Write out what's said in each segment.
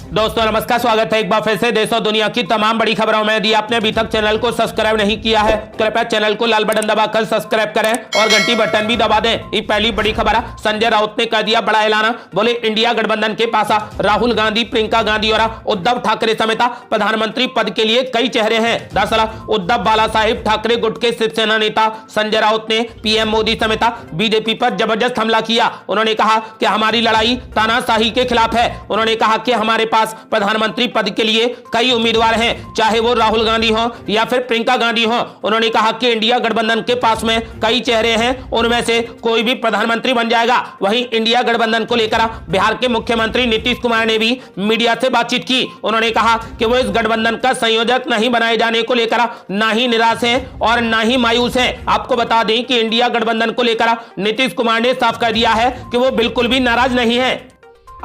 दोस्तों नमस्कार, स्वागत है एक बार फिर से देश और दुनिया की तमाम बड़ी खबरों में। यदि आपने अभी तक चैनल को सब्सक्राइब नहीं किया है कृपया चैनल को लाल बटन दबाकर सब्सक्राइब करें और घंटी बटन भी दबा दें। ये पहली बड़ी खबर है, संजय राउत ने कर दिया बड़ा ऐलान। बोले इंडिया गठबंधन के पास राहुल गांधी, प्रियंका गांधी और उद्धव ठाकरे समेत प्रधानमंत्री पद के लिए कई चेहरे हैं। दरअसल उद्धव बाला साहेब ठाकरे गुट के शिवसेना नेता संजय राउत ने पीएम मोदी समेत बीजेपी पर जबरदस्त हमला किया। उन्होंने कहा कि हमारी लड़ाई तानाशाही के खिलाफ है। उन्होंने कहा कि हमारे पास प्रधानमंत्री पद के लिए कई उम्मीदवार हैं, चाहे वो राहुल गांधी हो या फिर प्रियंका गांधी हो। उन्होंने कहा कि इंडिया गठबंधन के पास में कई चेहरे हैं, उनमें से कोई भी प्रधानमंत्री बन जाएगा। वहीं इंडिया गठबंधन को लेकर बिहार के मुख्यमंत्री नीतीश कुमार ने भी मीडिया से बातचीत की। उन्होंने कहा कि वो इस गठबंधन का संयोजक नहीं बनाए जाने को लेकर ना ही निराश हैं और ना ही मायूस हैं। आपको बता दें कि इंडिया गठबंधन को लेकर नीतीश कुमार ने साफ कर दिया है कि वो बिल्कुल भी नाराज नहीं है।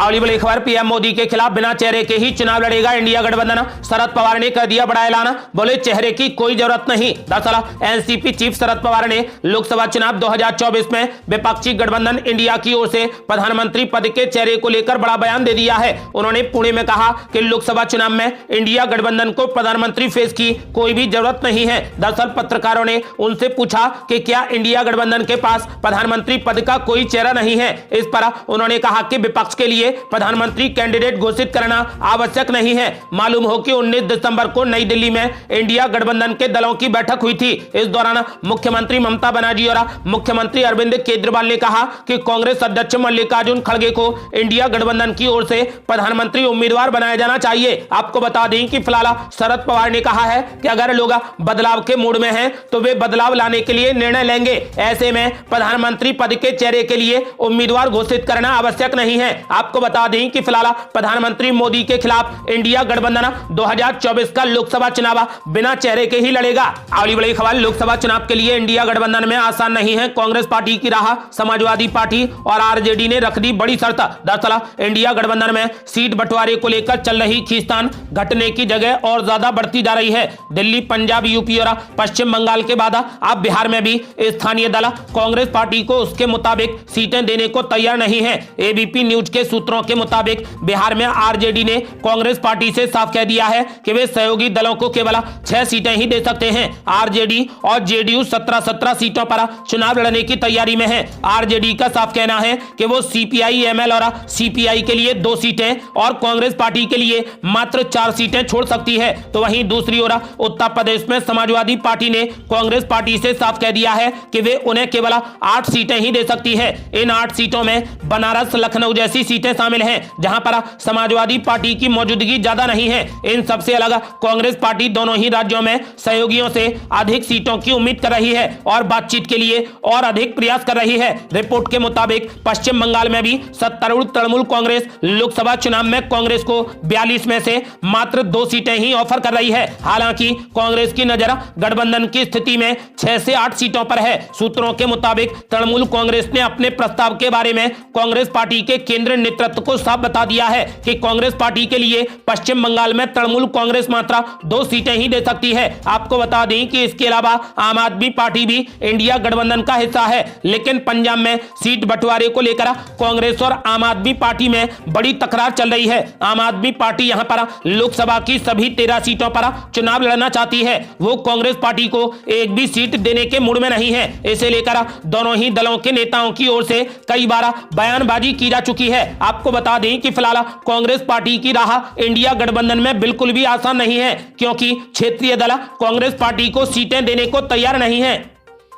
अगली बड़ी खबर, पीएम मोदी के खिलाफ बिना चेहरे के ही चुनाव लड़ेगा इंडिया गठबंधन। शरद पवार ने कर दिया बड़ा ऐलान। बोले चेहरे की कोई जरूरत नहीं। दरअसल एनसीपी चीफ शरद पवार ने लोकसभा चुनाव 2024 में विपक्षी गठबंधन इंडिया की ओर से प्रधानमंत्री पद के चेहरे को लेकर बड़ा बयान दे दिया है। उन्होंने पुणे में कहा कि लोकसभा चुनाव में इंडिया गठबंधन को प्रधानमंत्री फेस की कोई भी जरूरत नहीं है। दरअसल पत्रकारों ने उनसे पूछा कि क्या इंडिया गठबंधन के पास प्रधानमंत्री पद का कोई चेहरा नहीं है। इस पर उन्होंने कहा कि विपक्ष के लिए प्रधानमंत्री कैंडिडेट घोषित करना आवश्यक नहीं है। मालूम हो कि 19 दिसंबर को नई दिल्ली में इंडिया गठबंधन के दलों की बैठक हुई थी। इस दौरान मुख्यमंत्री ममता बनर्जी और मुख्यमंत्री अरविंद केजरीवाल ने कहा कि कांग्रेस अध्यक्ष मल्लिकार्जुन खड़गे को इंडिया गठबंधन की ओर से प्रधानमंत्री उम्मीदवार बनाया जाना चाहिए। आपको बता दें कि फिलहाल शरद पवार ने कहा है कि अगर लोग बदलाव के मूड में हैं तो वे बदलाव लाने के लिए निर्णय लेंगे। ऐसे में प्रधानमंत्री पद के चेहरे के लिए उम्मीदवार घोषित करना आवश्यक नहीं है। आपको बता दें कि फिलहाल प्रधानमंत्री मोदी के खिलाफ इंडिया गठबंधन 2024 का लोकसभा चुनाव बिना चेहरे के ही लड़ेगा। अगली बड़ी खबर, लोकसभा चुनाव के लिए इंडिया गठबंधन में आसान नहीं है कांग्रेस पार्टी की राह। समाजवादी पार्टी और आरजेडी ने रख दी बड़ी शर्त। दरअसल इंडिया गठबंधन में सीट बंटवारे को लेकर चल रही खींचतान घटने की जगह और ज्यादा बढ़ती जा रही है। दिल्ली, पंजाब, यूपी और पश्चिम बंगाल के बाद अब बिहार में भी स्थानीय दल कांग्रेस पार्टी को उसके मुताबिक सीटें देने को तैयार नहीं है। एबीपी न्यूज के सूत्रों के मुताबिक बिहार में आरजेडी ने कांग्रेस पार्टी से साफ कह दिया है कि वे सहयोगी दलों को केवल 6 सीटें ही दे सकते हैं। आरजेडी और जेडीयू 17 सीटों पर चुनाव लड़ने की तैयारी में है। आरजेडी का साफ कहना है कि वो सीपीआई, एमएल और सीपीआई के लिए 2 सीटें और कांग्रेस पार्टी के लिए मात्र 4 सीटें छोड़ सकती है। तो वहीं दूसरी ओर उत्तर प्रदेश में समाजवादी पार्टी ने कांग्रेस पार्टी से साफ कह दिया है कि वे उन्हें केवल 8 सीटें ही दे सकती है। इन 8 सीटों में बनारस, लखनऊ जैसी सीटें शामिल हैं जहां पर समाजवादी पार्टी की मौजूदगी ज्यादा नहीं है। इन सबसे अलग कांग्रेस पार्टी दोनों ही राज्यों में सहयोगियों से अधिक सीटों की उम्मीद कर रही है और बातचीत के लिए और अधिक प्रयास कर रही है। रिपोर्ट के मुताबिक पश्चिम बंगाल में भी सत्तारूढ़ तृणमूल कांग्रेस लोकसभा चुनाव में कांग्रेस को 42 में से मात्र 2 सीटें ही ऑफर कर रही है। हालांकि कांग्रेस की नजर गठबंधन की स्थिति में 6 से 8 सीटों पर है। सूत्रों के मुताबिक तृणमूल कांग्रेस ने अपने प्रस्ताव के बारे में कांग्रेस पार्टी के केंद्रीय नेतृत्व को साफ बता दिया है कि कांग्रेस पार्टी के लिए पश्चिम बंगाल में तृणमूल कांग्रेस मात्र 2 सीटें ही दे सकती है। आपको बता दें कि इसके अलावा आम आदमी पार्टी भी इंडिया गठबंधन का हिस्सा है, लेकिन पंजाब में सीट बंटवारे को लेकर कांग्रेस और आम आदमी पार्टी में बड़ी तकरार चल रही है। आम आदमी पार्टी यहां पर लोकसभा की सभी 13 सीटों पर चुनाव लड़ना चाहती है। वो कांग्रेस पार्टी को एक भी सीट देने के मूड में नहीं है। इसे लेकर दोनों ही दलों के नेताओं की ओर से कई बार बयानबाजी की जा चुकी है। आपको बता दें कि फिलहाल कांग्रेस पार्टी की राह इंडिया गठबंधन में बिल्कुल भी आसान नहीं है, क्योंकि क्षेत्रीय दल कांग्रेस पार्टी को सीटें देने को तैयार नहीं है।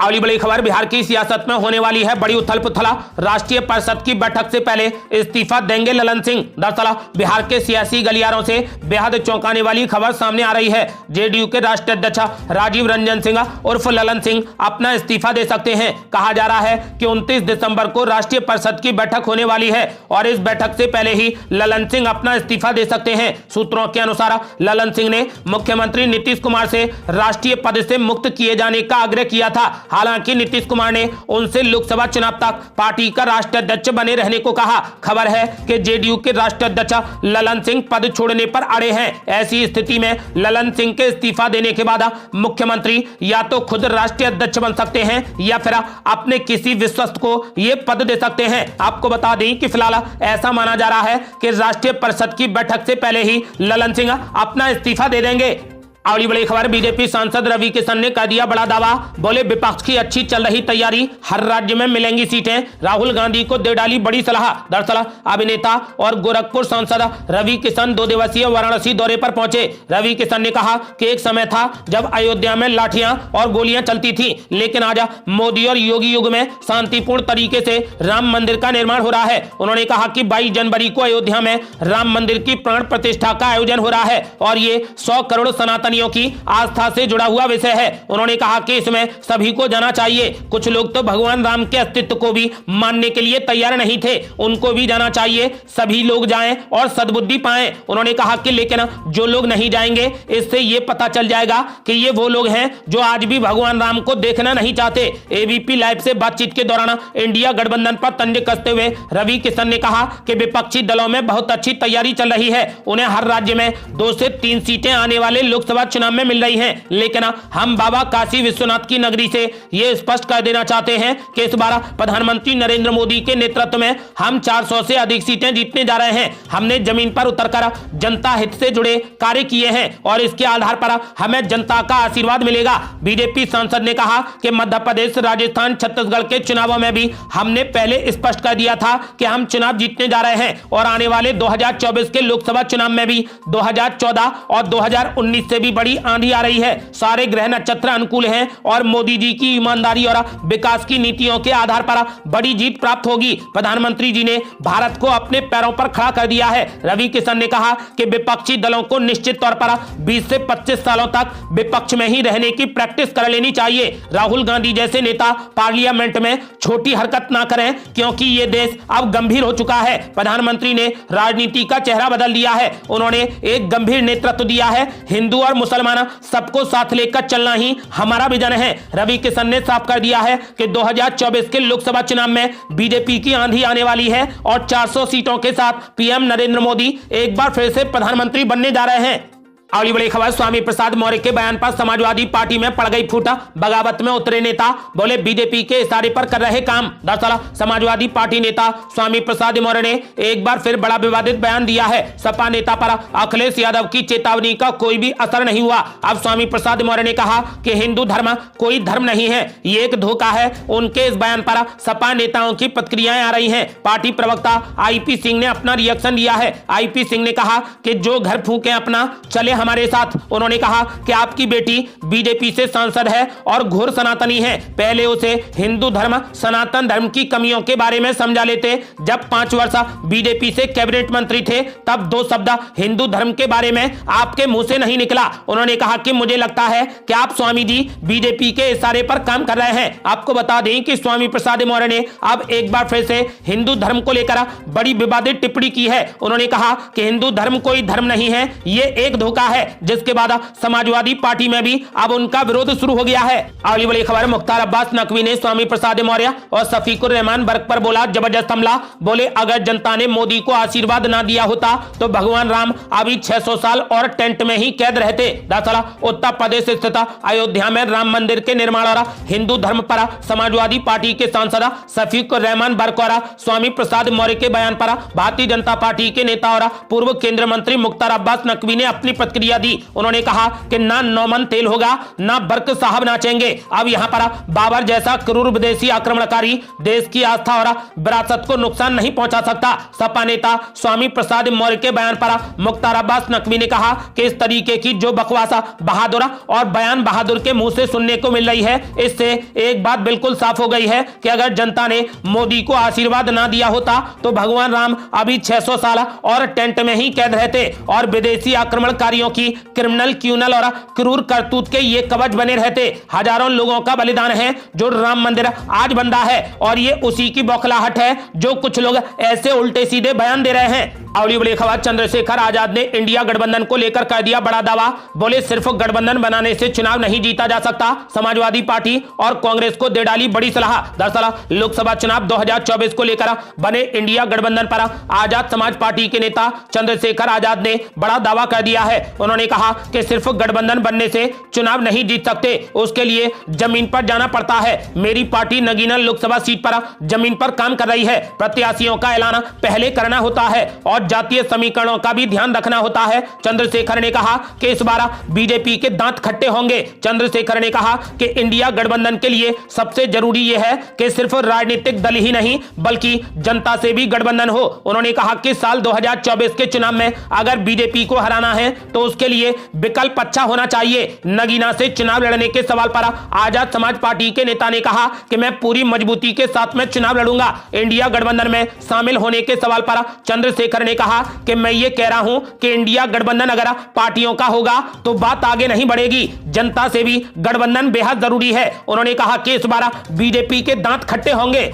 अगली बड़ी खबर, बिहार की सियासत में होने वाली है बड़ी उथल पुथल। राष्ट्रीय परिषद की बैठक से पहले इस्तीफा देंगे ललन सिंह। दरअसल बिहार के सियासी गलियारों से बेहद चौंकाने वाली खबर सामने आ रही है। जेडीयू के राष्ट्रीय अध्यक्ष राजीव रंजन सिंह उर्फ ललन सिंह अपना इस्तीफा दे सकते हैं। कहा जा रहा है कि 29 दिसंबर को राष्ट्रीय परिषद की बैठक होने वाली है और इस बैठक से पहले ही ललन सिंह अपना इस्तीफा दे सकते हैं। सूत्रों के अनुसार ललन सिंह ने मुख्यमंत्री नीतीश कुमार से राष्ट्रीय पद से मुक्त किए जाने का आग्रह किया था। हालांकि नीतीश कुमार ने उनसे लोकसभा चुनाव तक पार्टी का राष्ट्रीय अध्यक्ष बने रहने को कहा। खबर है कि जेडीयू के राष्ट्रीय अध्यक्ष ललन सिंह पद छोड़ने पर अड़े हैं। ऐसी स्थिति में ललन सिंह के इस्तीफा देने के बाद मुख्यमंत्री या तो खुद राष्ट्रीय अध्यक्ष बन सकते हैं या फिर अपने किसी विश्वस्त को यह पद दे सकते हैं। आपको बता दें कि फिलहाल ऐसा माना जा रहा है कि राष्ट्रीय परिषद की बैठक से पहले ही ललन सिंह अपना इस्तीफा दे देंगे। अगली बड़ी खबर, बीजेपी सांसद रवि किशन ने कर दिया बड़ा दावा। बोले विपक्ष की अच्छी चल रही तैयारी, हर राज्य में मिलेंगी सीटें। राहुल गांधी को दे डाली बड़ी सलाह। दरअसल अभिनेता और गोरखपुर सांसद रवि किशन 2 दिवसीय वाराणसी दौरे पर पहुंचे। रवि किशन ने कहा कि एक समय था जब अयोध्या में लाठियां और गोलियां चलती थी, लेकिन आज मोदी और योगी युग में शांतिपूर्ण तरीके से राम मंदिर का निर्माण हो रहा है। उन्होंने कहा कि 22 जनवरी को अयोध्या में राम मंदिर की प्राण प्रतिष्ठा का आयोजन हो रहा है और ये 100 करोड़ सनातन की आस्था से जुड़ा हुआ विषय है। उन्होंने कहा कि इसमें सभी को जाना चाहिए। कुछ लोग तो भगवान राम के अस्तित्व को भी मानने के लिए तैयार नहीं थे, उनको भी जाना चाहिए। सभी लोग जाएं और सद्बुद्धि पाएं। उन्होंने कहा कि लेकिन जो लोग नहीं जाएंगे, इससे यह पता चल जाएगा कि ये वो लोग हैं जो आज भी भगवान राम को देखना नहीं चाहते। एबीपी लाइव से बातचीत के दौरान इंडिया गठबंधन पर तंज कसते हुए रवि किशन ने कहा कि विपक्षी दलों में बहुत अच्छी तैयारी चल रही है। उन्हें हर राज्य में 2 से 3 सीटें आने वाले लोकसभा चुनाव में मिल रही हैं, लेकिन हम बाबा काशी विश्वनाथ की नगरी से यह स्पष्ट कर देना चाहते हैं कि इस बार प्रधानमंत्री नरेंद्र मोदी के नेतृत्व में हम 400 से अधिक सीटें जीतने जा रहे हैं। हमने जमीन पर उतरकर जनता हित से जुड़े कार्य किए हैं और इसके आधार पर हमें जनता का आशीर्वाद मिलेगा। बीजेपी सांसद ने कहा कि मध्य प्रदेश, राजस्थान, छत्तीसगढ़ के चुनावों में भी हमने पहले स्पष्ट कर दिया था कि हम चुनाव जीतने जा रहे हैं और आने वाले 2024 के लोकसभा चुनाव में भी 2014 और 2019 से भी बड़ी आंधी आ रही है। सारे ग्रह नक्षत्र अनुकूल हैं और मोदी जी की ईमानदारी और विकास की नीतियों के आधार पर बड़ी जीत प्राप्त होगी। प्रधानमंत्री जी ने भारत को अपने पैरों पर खड़ा कर दिया है। रवि किशन ने कहा कि विपक्षी दलों को निश्चित तौर पर 20 से 25 सालों तक विपक्ष में ही रहने की प्रैक्टिस कर लेनी चाहिए। राहुल गांधी जैसे नेता पार्लियामेंट में छोटी हरकत ना करें, क्योंकि ये देश अब गंभीर हो चुका है। प्रधानमंत्री ने राजनीति का चेहरा बदल दिया है। उन्होंने एक गंभीर नेतृत्व दिया है। हिंदू और मुसलमान सबको साथ लेकर चलना ही हमारा विजन है। रवि किशन ने साफ कर दिया है कि 2024 के लोकसभा चुनाव में बीजेपी की आंधी आने वाली है और 400 सीटों के साथ पीएम नरेंद्र मोदी एक बार फिर से प्रधानमंत्री बनने जा रहे हैं। अगली बड़ी खबर, स्वामी प्रसाद मौर्य के बयान पर समाजवादी पार्टी में पड़ गई फूटा। बगावत में उतरे नेता, बोले बीजेपी के इशारे पर कर रहे काम। दरअसल समाजवादी पार्टी नेता स्वामी प्रसाद मौर्य ने एक बार फिर बड़ा विवादित बयान दिया है। सपा नेता पर अखिलेश यादव की चेतावनी का कोई भी असर नहीं हुआ। अब स्वामी प्रसाद मौर्य ने कहा कि हिंदू धर्म कोई धर्म नहीं है, ये एक धोखा है। उनके इस बयान पर सपा नेताओं की प्रतिक्रियाएं आ रही हैं। पार्टी प्रवक्ता आईपी सिंह ने अपना रिएक्शन दिया है। आईपी सिंह ने कहा कि जो घर फूके अपना, चले हमारे साथ। उन्होंने कहा कि आपकी बेटी बीजेपी से सांसद है और घोर सनातनी है। पहले उसे हिंदू धर्म, सनातन धर्म की कमियों के बारे में समझा लेते। जब 5 वर्ष बीजेपी से कैबिनेट मंत्री थे, तब 2 शब्द हिंदू धर्म के बारे में आपके मुंह से नहीं निकला। उन्होंने कहा कि मुझे लगता है कि आप स्वामी जी बीजेपी के इशारे पर काम कर रहे हैं। आपको बता दें कि स्वामी प्रसाद मौर्य ने अब एक बार फिर से हिंदू धर्म को लेकर बड़ी विवादित टिप्पणी की है। उन्होंने कहा कि हिंदू धर्म कोई धर्म नहीं है, ये एक धोखा है, जिसके बाद समाजवादी पार्टी में भी अब उनका विरोध शुरू हो गया है। अगली बड़ी खबर, मुख्तार अब्बास नकवी ने स्वामी प्रसाद मौर्य और शफीकुर रहमान बर्क पर बोला जबरदस्त हमला। बोले अगर जनता ने मोदी को आशीर्वाद ना दिया होता तो भगवान राम अभी 600 साल और टेंट में ही कैद रहते। दरअसल उत्तर प्रदेश स्थित अयोध्या में राम मंदिर के निर्माण और हिंदू धर्म पर समाजवादी पार्टी के सांसद शफीकुर रहमान बर्क और स्वामी प्रसाद मौर्य के बयान पर भारतीय जनता पार्टी के नेता और पूर्व केंद्रीय मंत्री मुख्तार अब्बास नकवी ने अपनी प्रतिक्रिया दी। उन्होंने कहा कि ना नौमन तेल होगा, ना बर्क साहब नाचेंगे। अब यहां पर बाबर जैसा क्रूर विदेशी आक्रमणकारी देश की आस्था और विरासत को नुकसान नहीं पहुंचा सकता। सपा नेता स्वामी प्रसाद मौर्य के बयान पर मुख्तार अब्बास नकवी ने कहा कि इस तरीके की जो बकवास बहादुर और बयान बहादुर के मुंह से सुनने को मिल रही है, इससे एक बात बिल्कुल साफ हो गई है कि अगर जनता ने मोदी को आशीर्वाद ना दिया होता तो भगवान राम अभी 600 साल और टेंट में ही कैद रहते और विदेशी आक्रमणकारियों की क्रिमिनल, क्यूनल और क्रूर करतूत के ये कवच बने रहते। हजारों लोगों का बलिदान है जो राम मंदिर आज बन रहा है और ये उसी की बौखलाहट है जो कुछ लोग ऐसे उल्टे सीधे बयान दे रहे हैं। अगली बड़ी खबर, चंद्रशेखर आजाद ने इंडिया गठबंधन को लेकर कर दिया बड़ा दावा। बोले सिर्फ गठबंधन बनाने से चुनाव नहीं जीता जा सकता। समाजवादी पार्टी और कांग्रेस को दे डाली बड़ी सलाह। दरअसल लोकसभा चुनाव 2024 को लेकर बने इंडिया गठबंधन पर आजाद समाज पार्टी के नेता चंद्रशेखर आजाद ने बड़ा दावा कर दिया है। उन्होंने कहा कि सिर्फ गठबंधन बनने से चुनाव नहीं जीत सकते, उसके लिए जमीन पर जाना पड़ता है। मेरी पार्टी नगीना लोकसभा सीट पर जमीन पर काम कर रही है। प्रत्याशियों का ऐलान पहले करना होता है और जातीय समीकरणों का भी ध्यान रखना होता है। चंद्रशेखर ने कहा कि इस बार बीजेपी के दांत खट्टे होंगे। चंद्रशेखर ने कहा कि इंडिया गठबंधन के लिए सबसे जरूरी यह है कि सिर्फ राजनीतिक दल ही नहीं बल्कि जनता से भी गठबंधन हो। उन्होंने कहा कि साल 2024 के चुनाव में अगर बीजेपी को हराना है तो उसके लिए विकल्प अच्छा होना चाहिए। नगीना से चुनाव लड़ने के सवाल पर आजाद समाज पार्टी के नेता ने कहा कि मैं पूरी मजबूती के साथ में चुनाव लड़ूंगा। इंडिया गठबंधन में शामिल होने के सवाल पर चंद्रशेखर ने कहा कि मैं ये कह रहा हूं कि इंडिया गठबंधन अगर पार्टियों का होगा तो बात आगे नहीं बढ़ेगी। जनता से भी गठबंधन बेहद जरूरी है। उन्होंने कहा कि इस बार बीजेपी के दांत खट्टे होंगे।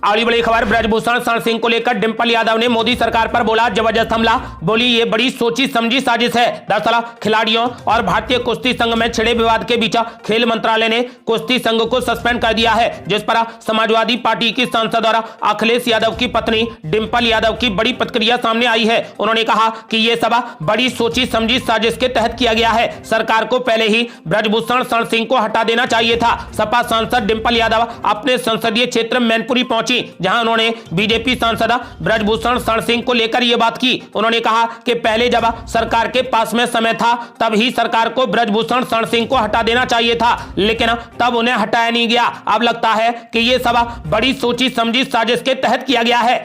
अगली बड़ी खबर, ब्रजभूषण शरण सिंह को लेकर डिंपल यादव ने मोदी सरकार पर बोला जबरदस्त हमला। बोली ये बड़ी सोची समझी साजिश है। दरअसल खिलाड़ियों और भारतीय कुश्ती संघ में छिड़े विवाद के बीच खेल मंत्रालय ने कुश्ती संघ को सस्पेंड कर दिया है, जिस पर समाजवादी पार्टी की सांसद और अखिलेश यादव की पत्नी डिंपल यादव की बड़ी प्रतिक्रिया सामने आई है। उन्होंने कहा कि यह सब बड़ी सोची समझी साजिश के तहत किया गया है। सरकार को पहले ही ब्रजभूषण शरण सिंह को हटा देना चाहिए था। सपा सांसद डिंपल यादव अपने संसदीय क्षेत्र मैनपुरी पहुंची, जहां उन्होंने बीजेपी सांसद ब्रजभूषण शरण सिंह को लेकर यह बात की। उन्होंने कहा कि पहले जब सरकार के पास में समय था तब ही सरकार को ब्रजभूषण शरण सिंह को हटा देना चाहिए था, लेकिन तब उन्हें हटाया नहीं गया। अब लगता है कि यह सब बड़ी सोची समझी साजिश के तहत किया गया है।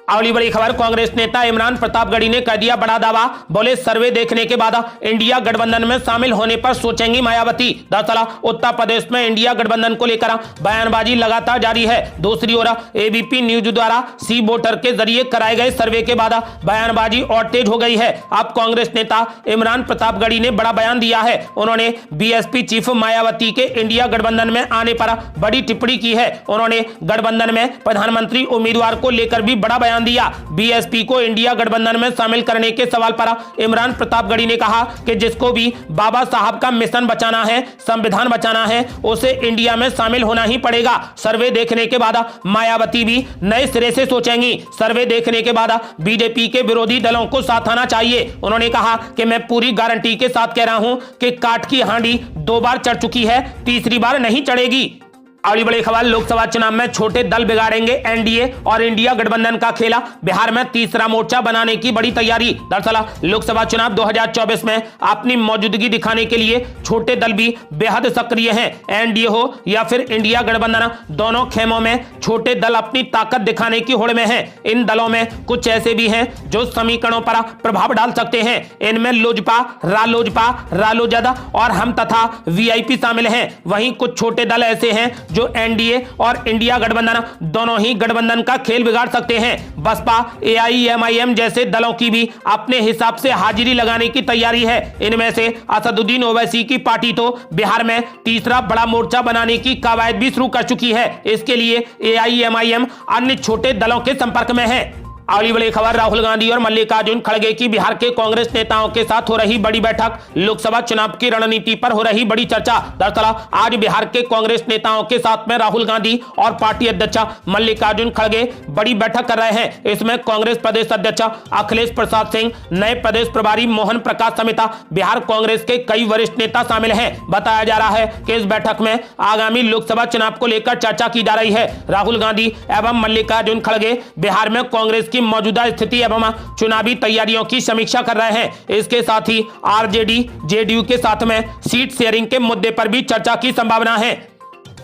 अगली बड़ी खबर, कांग्रेस नेता इमरान प्रतापगढ़ी ने कर दिया बड़ा दावा। बोले सर्वे देखने के बाद इंडिया गठबंधन में शामिल होने पर सोचेंगी मायावती। दरअसल उत्तर प्रदेश में इंडिया गठबंधन को लेकर बयानबाजी लगातार जारी है। दूसरी ओर एबीपी न्यूज द्वारा सी वोटर के जरिए कराए गए सर्वे के बाद बयानबाजी और तेज हो गई है। अब कांग्रेस नेता इमरान प्रतापगढ़ी ने बड़ा बयान दिया है। उन्होंने बीएसपी चीफ मायावती के इंडिया गठबंधन में आने पर बड़ी टिप्पणी की है। उन्होंने गठबंधन में प्रधानमंत्री उम्मीदवार को लेकर भी बड़ा बयान दिया। बीएसपी को इंडिया गठबंधन में शामिल करने के सवाल पर इमरान प्रतापगढ़ी ने कहा कि जिसको भी बाबा साहब का मिशन बचाना है, संविधान बचाना है, उसे इंडिया में शामिल होना ही पड़ेगा। सर्वे देखने के बाद मायावती भी नए सिरे से सोचेंगी। सर्वे देखने के बाद बीजेपी के विरोधी दलों को साथ आना चाहिए। उन्होंने कहा कि मैं पूरी गारंटी के साथ कह रहा हूं कि काठ की हांडी 2 बार चढ़ चुकी है, तीसरी बार नहीं चढ़ेगी। अगली बड़ी खबर, लोकसभा चुनाव में छोटे दल बिगाड़ेंगे एनडीए और इंडिया गठबंधन का खेला। बिहार में तीसरा मोर्चा बनाने की बड़ी तैयारी। दरअसल लोकसभा चुनाव 2024 में अपनी मौजूदगी दिखाने के लिए छोटे दल भी बेहद सक्रिय हैं। एनडीए हो या फिर इंडिया गठबंधन, दोनों खेमों में छोटे दल अपनी ताकत दिखाने की होड़ में हैं। इन दलों में कुछ ऐसे भी हैं जो समीकरणों पर प्रभाव डाल सकते हैं। इनमें लोजपा, रालोजपा, रालोजद और हम तथा वीआईपी शामिल हैं। वहीं कुछ छोटे दल ऐसे हैं जो एनडीए और इंडिया गठबंधन दोनों ही गठबंधन का खेल बिगाड़ सकते हैं। बसपा, एआईएमआईएम जैसे दलों की भी अपने हिसाब से हाजिरी लगाने की तैयारी है। इनमें से असदुद्दीन ओवैसी की पार्टी तो बिहार में तीसरा बड़ा मोर्चा बनाने की कवायद भी शुरू कर चुकी है। इसके लिए एआईएमआईएम अन्य छोटे दलों के संपर्क में है। अगली बड़ी खबर, राहुल गांधी और मल्लिकार्जुन खड़गे की बिहार के कांग्रेस नेताओं के साथ हो रही बड़ी बैठक। लोकसभा चुनाव की रणनीति पर हो रही बड़ी चर्चा। दरअसल आज बिहार के कांग्रेस नेताओं के साथ में राहुल गांधी और पार्टी अध्यक्ष मल्लिकार्जुन खड़गे बड़ी बैठक कर रहे हैं। इसमें कांग्रेस प्रदेश अध्यक्ष अखिलेश प्रसाद सिंह, नए प्रदेश प्रभारी मोहन प्रकाश समेत बिहार कांग्रेस के कई वरिष्ठ नेता शामिल हैं। बताया जा रहा है कि इस बैठक में आगामी लोकसभा चुनाव को लेकर चर्चा की जा रही है। राहुल गांधी एवं मल्लिकार्जुन खड़गे बिहार में कांग्रेस की मौजूदा स्थिति एवं चुनावी तैयारियों की समीक्षा कर रहे हैं। इसके साथ ही आरजेडी, जेडीयू के साथ में सीट शेयरिंग के मुद्दे पर भी चर्चा की संभावना है।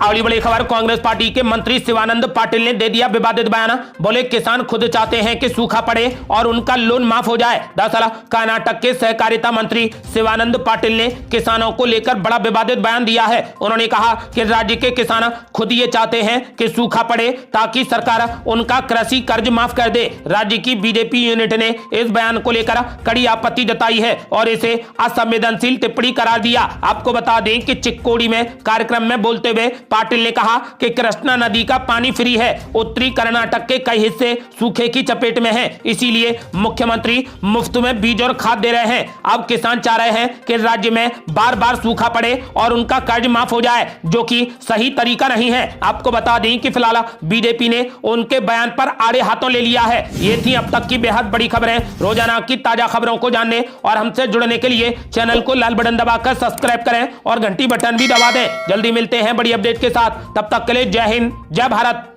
अगली बड़ी खबर, कांग्रेस पार्टी के मंत्री शिवानंद पाटिल ने दे दिया विवादित बयान। बोले किसान खुद चाहते हैं कि सूखा पड़े और उनका लोन माफ हो जाए। दरअसल कर्नाटक के सहकारिता मंत्री शिवानंद पाटिल ने किसानों को लेकर बड़ा विवादित बयान दिया है। उन्होंने कहा कि राज्य के किसान खुद ये चाहते हैं कि सूखा पड़े ताकि सरकार उनका कृषि कर्ज माफ कर दे। राज्य की बीजेपी यूनिट ने इस बयान को लेकर कड़ी आपत्ति जताई है और इसे असंवेदनशील टिप्पणी करार दिया। आपको बता दें कि चिक्कोड़ी में कार्यक्रम में बोलते हुए पाटिल ने कहा कि कृष्णा नदी का पानी फ्री है। उत्तरी कर्नाटक के कई हिस्से सूखे की चपेट में हैं, इसीलिए मुख्यमंत्री मुफ्त में बीज और खाद दे रहे हैं। अब किसान चाह रहे हैं कि राज्य में बार बार सूखा पड़े और उनका कर्ज माफ हो जाए, जो कि सही तरीका नहीं है। आपको बता दें कि फिलहाल बीजेपी ने उनके बयान पर आड़े हाथों ले लिया है। ये थी अब तक की बेहद बड़ी खबरें। रोजाना की ताजा खबरों को जानने और हमसे जुड़ने के लिए चैनल को लाल बटन दबाकर सब्सक्राइब करें और घंटी बटन भी दबा दें। जल्दी मिलते हैं बड़ी अपडेट के साथ, तब तक के लिए जय हिंद, जय भारत।